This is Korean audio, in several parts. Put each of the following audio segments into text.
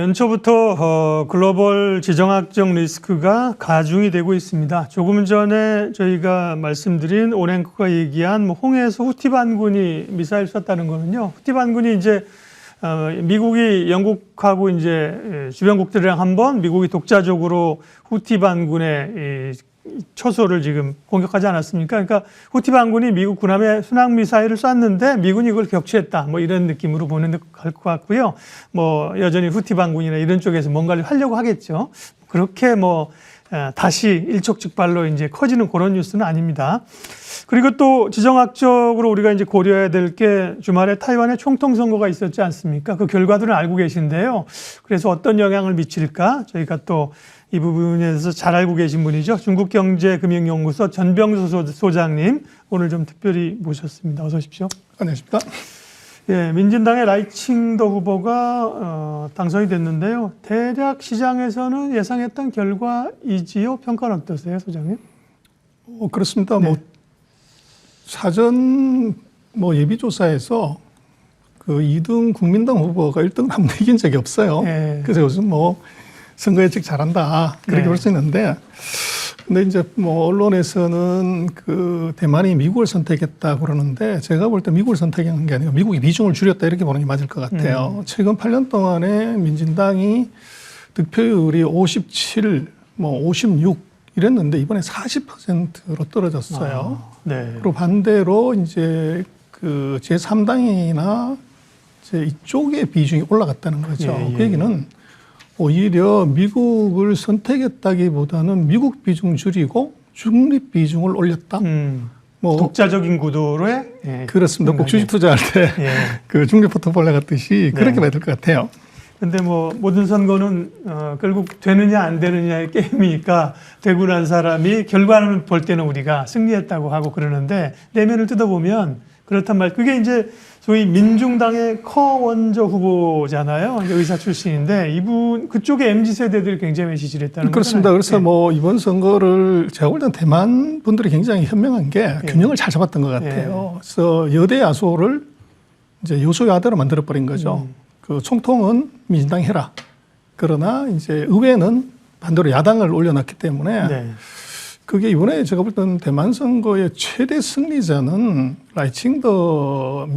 연초부터 글로벌 지정학적 리스크가 가중이 되고 있습니다. 조금 전에 저희가 말씀드린 오랭크가 얘기한 홍해에서 후티 반군이 미사일 쐈다는 거는요. 후티 반군이 이제 미국이 영국하고 이제 주변국들이랑 한번 미국이 독자적으로 후티 반군의 처소를 지금 공격하지 않았습니까? 그러니까 후티 반군이 미국 군함에 순항 미사일을 쐈는데 미군이 이걸 격추했다. 뭐 이런 느낌으로 보는 것 같고요. 뭐 여전히 후티 반군이나 이런 쪽에서 뭔가를 하려고 하겠죠. 그렇게 뭐 다시 일촉즉발로 이제 커지는 그런 뉴스는 아닙니다. 그리고 또 지정학적으로 우리가 이제 고려해야 될 게 주말에 타이완에 총통 선거가 있었지 않습니까? 그 결과들은 알고 계신데요. 그래서 어떤 영향을 미칠까? 저희가 또 이 부분에 대해서 잘 알고 계신 분이죠. 중국경제금융연구소 전병수 소장님 오늘 좀 특별히 모셨습니다. 어서 오십시오. 안녕하십니까? 예, 민진당의 라이칭더 후보가 당선이 됐는데요. 대략 시장에서는 예상했던 결과이지요. 평가는 어떠세요, 소장님? 그렇습니다. 네. 사전 예비조사에서 그 2등 국민당 후보가 1등을 한 번도 이긴 적이 없어요. 네. 그래서 요즘 선거 예측 잘한다 그렇게 네. 볼 수 있는데, 근데 이제 언론에서는 그 대만이 미국을 선택했다 그러는데, 제가 볼 때 미국을 선택한 게 아니고 미국이 비중을 줄였다 이렇게 보는 게 맞을 것 같아요. 최근 8년 동안에 민진당이 득표율이 57, 56 이랬는데 이번에 40%로 떨어졌어요. 네. 그리고 반대로 이제 그 제3당이나 이쪽의 비중이 올라갔다는 거죠. 예, 예. 그 얘기는 오히려 미국을 선택했다기보다는 미국 비중 줄이고 중립 비중을 올렸다. 독자적인 구도로의 그렇습니다. 꼭 주식 투자할 때 그 중립 포트폴리오 같듯이 그렇게 봐야 될 것 같아요. 근데 모든 선거는 결국 되느냐 안 되느냐의 게임이니까 되고 난 사람이 결과를 볼 때는 우리가 승리했다고 하고 그러는데 내면을 뜯어보면 그렇단 말. 그게 이제 소위 민중당의 커원저 후보잖아요. 의사 출신인데 이분 그쪽에 MZ 세대들이 굉장히 지지했다는 거잖아요. 그렇습니다. 그래서 이번 선거를 제가 볼 때는 대만 분들이 굉장히 현명한 게 균형을 잘 잡았던 것 같아요. 그래서 여대 야소를 이제 여소 야대로 만들어 버린 거죠. 그 총통은 민진당이 해라. 그러나 이제 의회는 반대로 야당을 올려놨기 때문에 그게 이번에 제가 볼 때는 대만 선거의 최대 승리자는 라이칭더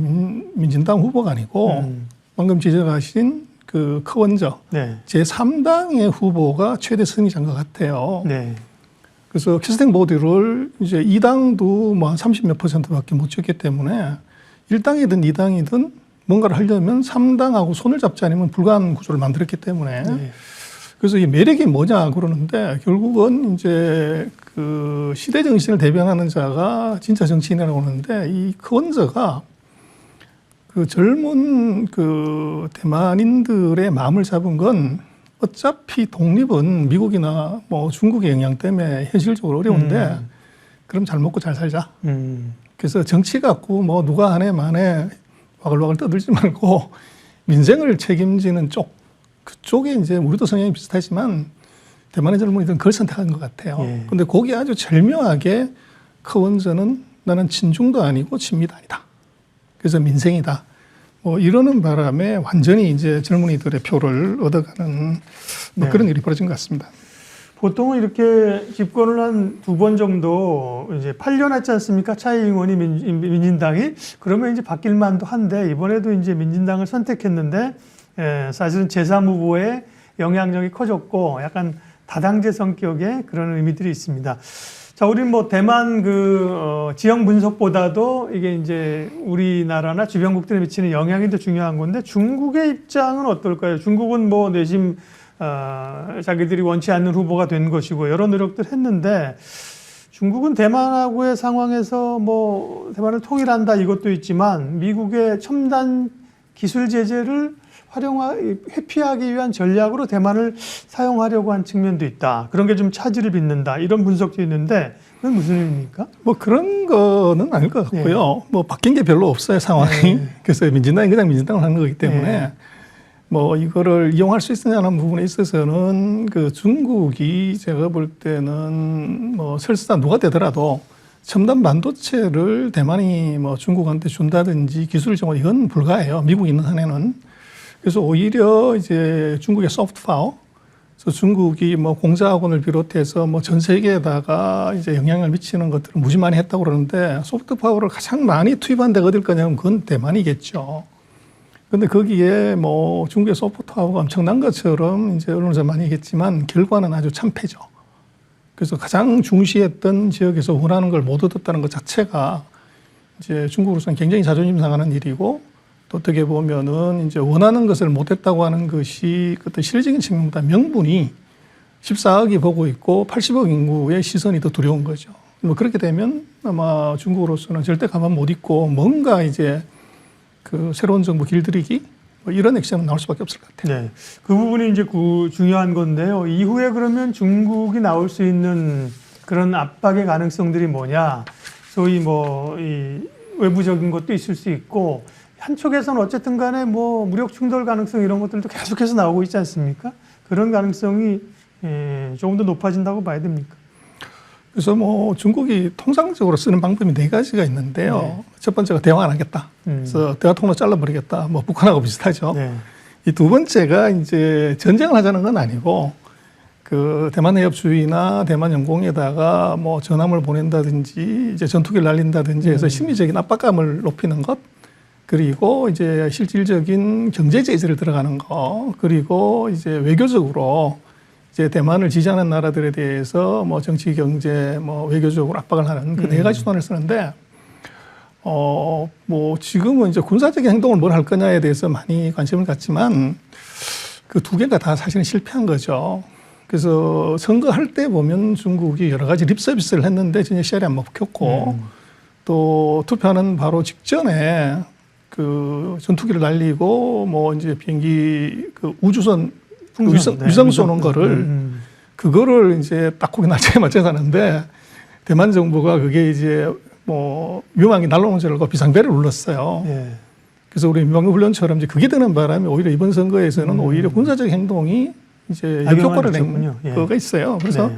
민진당 후보가 아니고 방금 지적하신 그 커원저 제3당의 후보가 최대 승리자인 것 같아요. 그래서 캐스팅 보드를 이제 2당도 한 30몇 %밖에 못 쳤기 때문에 1당이든 2당이든 뭔가를 하려면 3당하고 손을 잡지 않으면 불가한 구조를 만들었기 때문에 그래서 이 매력이 뭐냐 그러는데 결국은 이제 그 시대 정신을 대변하는 자가 진짜 정치인이라고 하는데 이 커원저가 그 젊은 그 대만인들의 마음을 잡은 건 어차피 독립은 미국이나 중국의 영향 때문에 현실적으로 어려운데 그럼 잘 먹고 잘 살자. 그래서 정치 갖고 누가 하네 마네 와글와글 떠들지 말고 민생을 책임지는 쪽, 그쪽에 이제 우리도 성향이 비슷하지만 대만의 젊은이들은 그걸 선택한 것 같아요. 근데 거기에 아주 절묘하게 커원저는 나는 친중도 아니고 친미도 아니다. 그래서 민생이다. 이러는 바람에 완전히 이제 젊은이들의 표를 얻어가는 그런 일이 벌어진 것 같습니다. 보통은 이렇게 집권을 한 2번 정도 이제 8년 했지 않습니까? 차이잉원이 민진당이 그러면 이제 바뀔 만도 한데 이번에도 이제 민진당을 선택했는데 사실은 제3 후보의 영향력이 커졌고 약간 다당제 성격의 그런 의미들이 있습니다. 자, 우리 대만 지형 분석보다도 이게 이제 우리나라나 주변국들에 미치는 영향이 더 중요한 건데 중국의 입장은 어떨까요? 중국은 내심 자기들이 원치 않는 후보가 된 것이고 여러 노력들 했는데 중국은 대만하고의 상황에서 대만을 통일한다 이것도 있지만 미국의 첨단 기술 제재를 회피하기 위한 전략으로 대만을 사용하려고 한 측면도 있다. 그런 게 좀 차질을 빚는다. 이런 분석도 있는데 그건 무슨 의미입니까? 그런 거는 아닐 것 같고요. 바뀐 게 별로 없어요, 상황이. 그래서 민진당이 그냥 민진당을 하는 거기 때문에 이거를 이용할 수 있느냐는 부분에 있어서는 그 중국이 제가 볼 때는 설사 누가 되더라도 첨단 반도체를 대만이 중국한테 준다든지 기술적으로 이건 불가해요. 미국이 있는 한에는. 그래서 오히려 이제 중국의 소프트 파워, 그래서 중국이 뭐 공자학원을 비롯해서 뭐 전 세계에다가 이제 영향을 미치는 것들을 무지 많이 했다고 그러는데 소프트 파워를 가장 많이 투입한 데가 어딜 거냐면 그건 대만이겠죠. 근데 거기에 뭐 중국의 소프트 파워가 엄청난 것처럼 이제 언론에서 많이 얘기했지만 결과는 아주 참패죠. 그래서 가장 중시했던 지역에서 원하는 걸 못 얻었다는 것 자체가 이제 중국으로서는 굉장히 자존심 상하는 일이고 또 어떻게 보면은 이제 원하는 것을 못했다고 하는 것이 어떤 실질적인 측면보다 명분이 14억이 보고 있고 80억 인구의 시선이 더 두려운 거죠. 뭐 그렇게 되면 아마 중국으로서는 절대 가만 못 있고 뭔가 이제 그 새로운 정부 길들이기 뭐 이런 액션은 나올 수밖에 없을 것 같아요. 네, 그 부분이 이제 중요한 건데요. 이후에 그러면 중국이 나올 수 있는 그런 압박의 가능성들이 뭐냐? 소위 뭐 이 외부적인 것도 있을 수 있고 한쪽에서는 어쨌든 간에 뭐 무력 충돌 가능성 이런 것들도 계속해서 나오고 있지 않습니까? 그런 가능성이 조금 더 높아진다고 봐야 됩니까? 그래서 뭐 중국이 통상적으로 쓰는 방법이 4가지가 있는데요. 네. 첫 번째가 대화 안 하겠다. 그래서 대화 통로 잘라버리겠다. 뭐 북한하고 비슷하죠. 네. 이 두 번째가 이제 전쟁을 하자는 건 아니고 그 대만 해협주의나 대만 영공에다가 뭐 전함을 보낸다든지 이제 전투기를 날린다든지 해서 심리적인 압박감을 높이는 것, 그리고 이제 실질적인 경제 제재를 들어가는 거, 그리고 이제 외교적으로 이제 대만을 지지하는 나라들에 대해서 뭐 정치, 경제, 뭐 외교적으로 압박을 하는 그 4가지 수단을 쓰는데 뭐 지금은 이제 군사적인 행동을 뭘 할 거냐에 대해서 많이 관심을 갖지만 그 2개가 다 사실은 실패한 거죠. 그래서 선거할 때 보면 중국이 여러 가지 립 서비스를 했는데 전혀 씨알이 안 먹혔고 또 투표하는 바로 직전에 그 전투기를 날리고 뭐 이제 비행기 그 우주선 위성 쏘는 거를 그거를 이제 딱 거기 날짜에 맞춰서 하는데 대만 정부가 그게 이제 뭐 위험하게 날아오는 줄 알고 비상벨을 울렸어요. 네. 그래서 우리 민방위 훈련처럼 이제 그게 되는 바람에 오히려 이번 선거에서는 오히려 군사적 행동이 이제 역효과를 낸 거가 있어요. 그래서 네.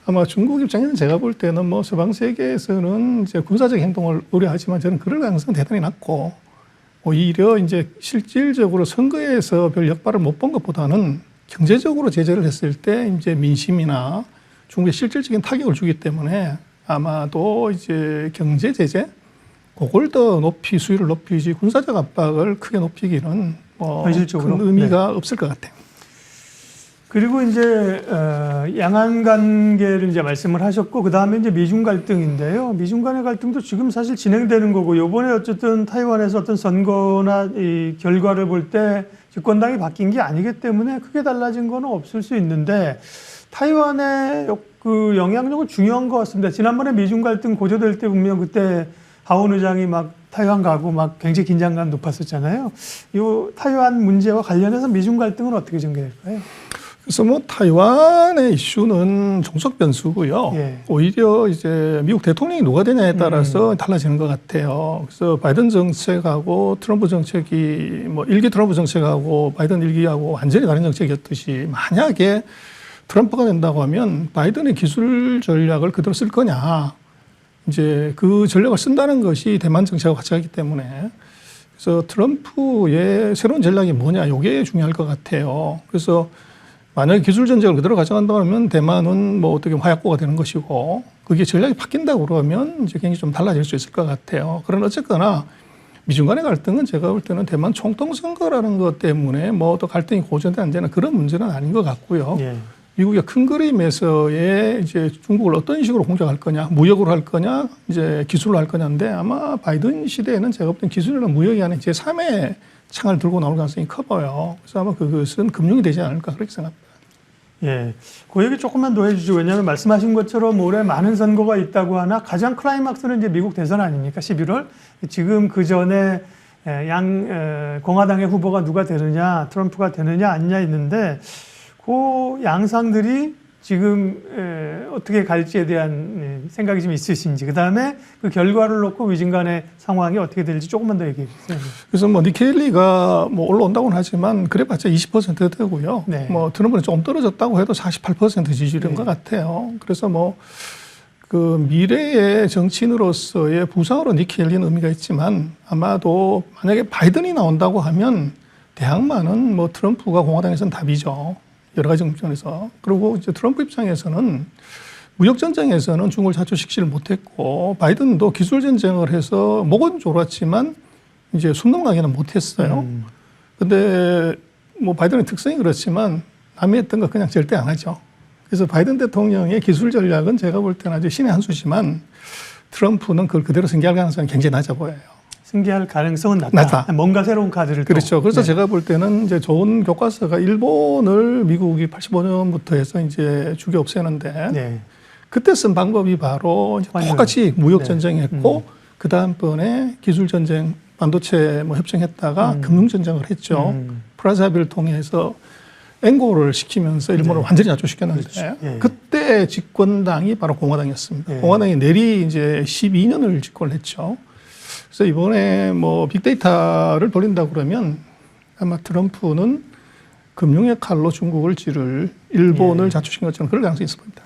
아마 중국 입장에는 제가 볼 때는 뭐 서방 세계에서는 이제 군사적 행동을 우려하지만 저는 그럴 가능성은 대단히 낮고 오히려 이제 실질적으로 선거에서 별 역할을 못 본 것보다는 경제적으로 제재를 했을 때 이제 민심이나 중국에 실질적인 타격을 주기 때문에 아마도 이제 경제 제재 그걸 더 수위를 높이지 군사적 압박을 크게 높이기는 뭐 큰 의미가 없을 것 같아요. 그리고 이제 양안 관계를 이제 말씀을 하셨고 그 다음에 이제 미중 갈등인데요. 미중 간의 갈등도 지금 사실 진행되는 거고 요번에 어쨌든 타이완에서 어떤 선거나 이 결과를 볼 때 집권당이 바뀐 게 아니기 때문에 크게 달라진 건 없을 수 있는데 타이완의 그 영향력은 중요한 것 같습니다. 지난번에 미중 갈등 고조될 때 분명 그때 하원 의장이 막 타이완 가고 막 굉장히 긴장감 높았었잖아요. 이 타이완 문제와 관련해서 미중 갈등은 어떻게 전개될까요? 그래서 뭐 타이완의 이슈는 종속 변수고요. 예. 오히려 이제 미국 대통령이 누가 되냐에 따라서 달라지는 것 같아요. 그래서 바이든 정책하고 트럼프 정책이 뭐 1기 트럼프 정책하고 바이든 1기하고 완전히 다른 정책이었듯이 만약에 트럼프가 된다고 하면 바이든의 기술 전략을 그대로 쓸 거냐. 이제 그 전략을 쓴다는 것이 대만 정책하고 같이 하기 때문에 그래서 트럼프의 새로운 전략이 뭐냐. 이게 중요할 것 같아요. 그래서 만약에 기술 전쟁을 그대로 가져간다고 하면 대만은 뭐 어떻게 화약고가 되는 것이고 그게 전략이 바뀐다고 그러면 이제 굉장히 좀 달라질 수 있을 것 같아요. 그러나 어쨌거나 미중 간의 갈등은 제가 볼 때는 대만 총통 선거라는 것 때문에 뭐 또 갈등이 고조돼 안 되는 그런 문제는 아닌 것 같고요. 예. 미국의 큰 그림에서의 이제 중국을 어떤 식으로 공격할 거냐, 무역으로 할 거냐, 이제 기술로 할 거냐인데 아마 바이든 시대에는 제가 볼 때는 기술이나 무역이 아닌 제3의 창을 들고 나올 가능성이 커 보여요. 그래서 아마 그것은 금융이 되지 않을까 그렇게 생각합니다. 예, 그 얘기 조금만 더 해주죠. 왜냐하면 말씀하신 것처럼 올해 많은 선거가 있다고 하나 가장 클라이막스는 이제 미국 대선 아닙니까? 11월. 지금 그 전에 공화당의 후보가 누가 되느냐, 트럼프가 되느냐, 아니냐 있는데 그 양상들이 지금 어떻게 갈지에 대한 생각이 좀 있으신지, 그 다음에 그 결과를 놓고 미중 간의 상황이 어떻게 될지 조금만 더 얘기해 주세요. 그래서 뭐 니케일리가 뭐 올라온다고는 하지만 그래봤자 20% 되고요. 네. 뭐 트럼프는 좀 떨어졌다고 해도 48% 지지율인 것 같아요. 그래서 뭐 그 미래의 정치인으로서의 부상으로 니케일리는 의미가 있지만 아마도 만약에 바이든이 나온다고 하면 대항마는 뭐 트럼프가 공화당에서는 답이죠. 여러 가지 측면에서. 그리고 이제 트럼프 입장에서는 무역 전쟁에서는 중국을 자초시키지를 못했고 바이든도 기술 전쟁을 해서 목은 졸았지만 이제 숨 넘어가기는 못했어요. 근데 뭐 바이든의 특성이 그렇지만 남이 했던 거 그냥 절대 안 하죠. 그래서 바이든 대통령의 기술 전략은 제가 볼 때는 아주 신의 한 수지만 트럼프는 그걸 그대로 승계할 가능성이 굉장히 낮아 보여요. 승계할 가능성은 낮다. 뭔가 새로운 카드를 그렇죠. 또. 그래서 네. 제가 볼 때는 이제 좋은 교과서가 일본을 미국이 85년부터 해서 이제 죽여 없애는데 네. 그때 쓴 방법이 바로 이제 똑같이 무역 전쟁했고 그 다음번에 기술 전쟁 반도체 뭐 협정했다가 금융 전쟁을 했죠. 프라자비를 통해서 앵고를 시키면서 일본을 완전히 자초시켰는데 그렇죠. 예. 그때 집권당이 바로 공화당이었습니다. 예. 공화당이 내리 이제 12년을 집권을 했죠. 그래서 이번에 뭐 빅데이터를 돌린다 그러면 아마 트럼프는 금융의 칼로 중국을 찌를 일본을 자초시킨 것처럼 그럴 가능성이 있을 겁니다.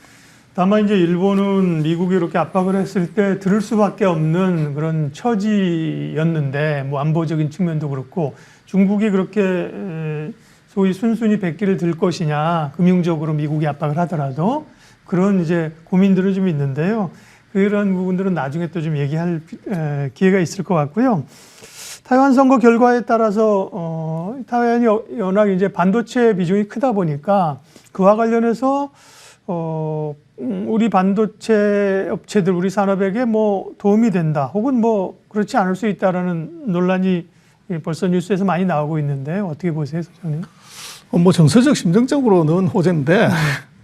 다만 이제 일본은 미국이 이렇게 압박을 했을 때 들을 수밖에 없는 그런 처지였는데 뭐 안보적인 측면도 그렇고 중국이 그렇게 소위 순순히 백기를 들 것이냐 금융적으로 미국이 압박을 하더라도 그런 이제 고민들은 좀 있는데요. 그런 부분들은 나중에 또 좀 얘기할 기회가 있을 것 같고요. 타이완 선거 결과에 따라서 타이완이 워낙 이제 반도체 비중이 크다 보니까 그와 관련해서 우리 반도체 업체들, 우리 산업에게 뭐 도움이 된다, 혹은 뭐 그렇지 않을 수 있다라는 논란이 벌써 뉴스에서 많이 나오고 있는데 어떻게 보세요, 소장님? 뭐 정서적, 심정적으로는 호재인데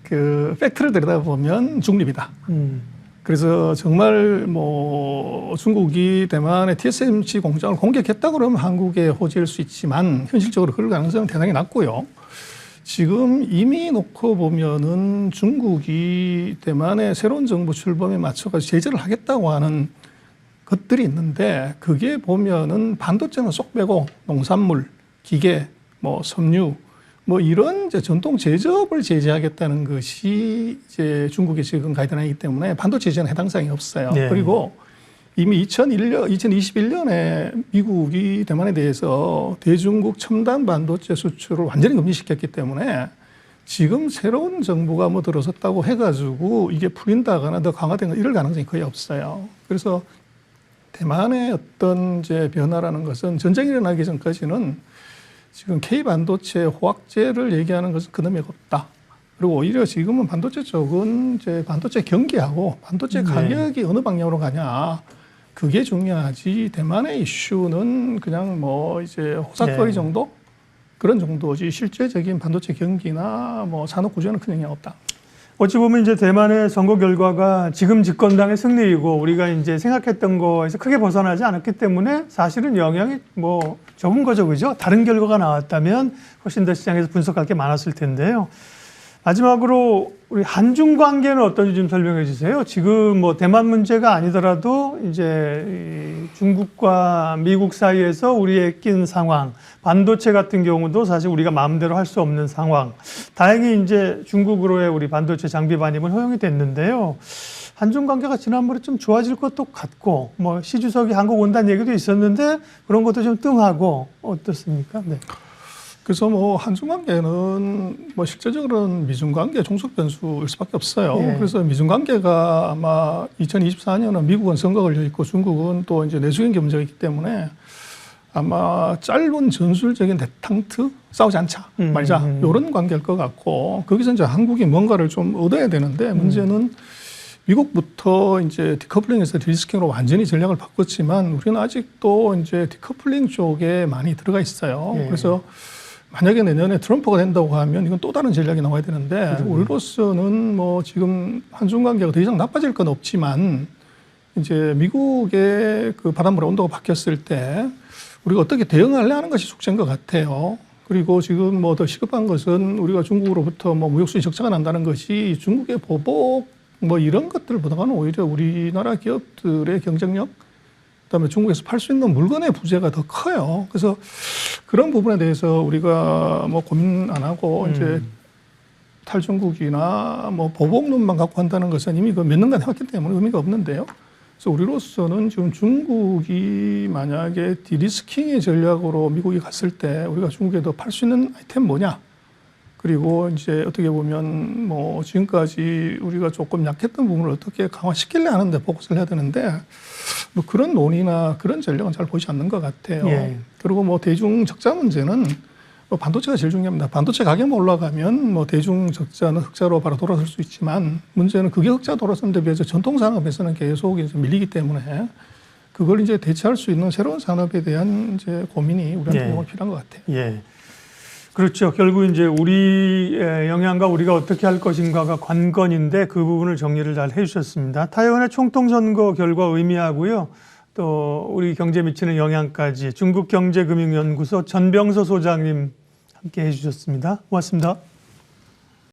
그 팩트를 들여다보면 중립이다. 그래서 정말 뭐 중국이 대만의 TSMC 공장을 공격했다 그러면 한국의 호재일 수 있지만 현실적으로 그럴 가능성은 대단히 낮고요. 지금 이미 놓고 보면은 중국이 대만의 새로운 정부 출범에 맞춰서 제재를 하겠다고 하는 것들이 있는데 그게 보면은 반도체는 쏙 빼고 농산물, 기계, 뭐 섬유, 뭐 이런 이제 전통 제조업을 제재하겠다는 것이 이제 중국의 지금 가이드라인이기 때문에 반도체 제재는 해당 사항이 없어요. 네. 그리고 이미 2021년에 미국이 대만에 대해서 대중국 첨단 반도체 수출을 완전히 금지시켰기 때문에 지금 새로운 정부가 뭐 들어섰다고 해가지고 이게 풀린다거나 더 강화된 이럴 가능성이 거의 없어요. 그래서 대만의 어떤 이제 변화라는 것은 전쟁이 일어나기 전까지는 지금 K 반도체 호황제를 얘기하는 것은 큰 의미가 없다. 그리고 오히려 지금은 반도체 쪽은 이제 반도체 경기하고 반도체 가격이 어느 방향으로 가냐. 그게 중요하지. 대만의 이슈는 그냥 뭐 이제 호삭거리 정도? 그런 정도지. 실제적인 반도체 경기나 뭐 산업 구조는 큰 영향 없다. 어찌 보면 이제 대만의 선거 결과가 지금 집권당의 승리이고 우리가 이제 생각했던 거에서 크게 벗어나지 않았기 때문에 사실은 영향이 뭐 적은 거죠, 그죠? 다른 결과가 나왔다면 훨씬 더 시장에서 분석할 게 많았을 텐데요. 마지막으로 우리 한중 관계는 어떤지 좀 설명해 주세요. 지금 뭐 대만 문제가 아니더라도 이제 중국과 미국 사이에서 우리에 낀 상황, 반도체 같은 경우도 사실 우리가 마음대로 할 수 없는 상황. 다행히 이제 중국으로의 우리 반도체 장비 반입은 허용이 됐는데요. 한중 관계가 지난번에 좀 좋아질 것도 같고, 뭐 시 주석이 한국 온다는 얘기도 있었는데 그런 것도 좀 뜸하고 어떻습니까? 네. 그래서 뭐 한중 관계는 뭐 실제적으로는 미중 관계 종속 변수일 수밖에 없어요. 예. 그래서 미중 관계가 아마 2024년은 미국은 선거 걸려 있고 중국은 또 이제 내수경제 문제가 있기 때문에 아마 짧은 전술적인 대탕트 싸우지 않자 말자 이런 관계일 것 같고 거기서 이제 한국이 뭔가를 좀 얻어야 되는데 문제는 미국부터 이제 디커플링에서 디리스킹으로 완전히 전략을 바꿨지만 우리는 아직도 이제 디커플링 쪽에 많이 들어가 있어요. 예. 그래서 만약에 내년에 트럼프가 된다고 하면 이건 또 다른 전략이 나와야 되는데 우리로서는 뭐 지금 한중 관계가 더 이상 나빠질 건 없지만 이제 미국의 그 바닷물의 온도가 바뀌었을 때 우리가 어떻게 대응하려 하는 것이 숙제인 것 같아요. 그리고 지금 뭐 더 시급한 것은 우리가 중국으로부터 뭐 무역수지 적자가 난다는 것이 중국의 보복 뭐 이런 것들보다는 오히려 우리나라 기업들의 경쟁력 그다음에 중국에서 팔 수 있는 물건의 부재가 더 커요. 그래서 그런 부분에 대해서 우리가 뭐 고민 안 하고 이제 탈중국이나 뭐 보복론만 갖고 한다는 것은 이미 그 몇 년간 해왔기 때문에 의미가 없는데요. 그래서 우리로서는 지금 중국이 만약에 디리스킹의 전략으로 미국이 갔을 때 우리가 중국에 더 팔 수 있는 아이템 뭐냐? 그리고 이제 어떻게 보면 뭐 지금까지 우리가 조금 약했던 부분을 어떻게 강화시킬래 하는데 포커스를 해야 되는데 뭐 그런 논의나 그런 전략은 잘 보이지 않는 것 같아요. 예. 그리고 뭐 대중 적자 문제는 뭐 반도체가 제일 중요합니다. 반도체 가격만 올라가면 뭐 대중 적자는 흑자로 바로 돌아설 수 있지만 문제는 그게 흑자 돌아서는 데 비해서 전통 산업에서는 계속 이제 밀리기 때문에 그걸 이제 대체할 수 있는 새로운 산업에 대한 이제 고민이 우리한테 정말 필요한 것 같아요. 예. 그렇죠. 결국 이제 우리의 영향과 우리가 어떻게 할 것인가가 관건인데 그 부분을 정리를 잘 해주셨습니다. 타이완의 총통선거 결과 의미하고요. 또 우리 경제에 미치는 영향까지 중국경제금융연구소 전병서 소장님 함께 해주셨습니다. 고맙습니다.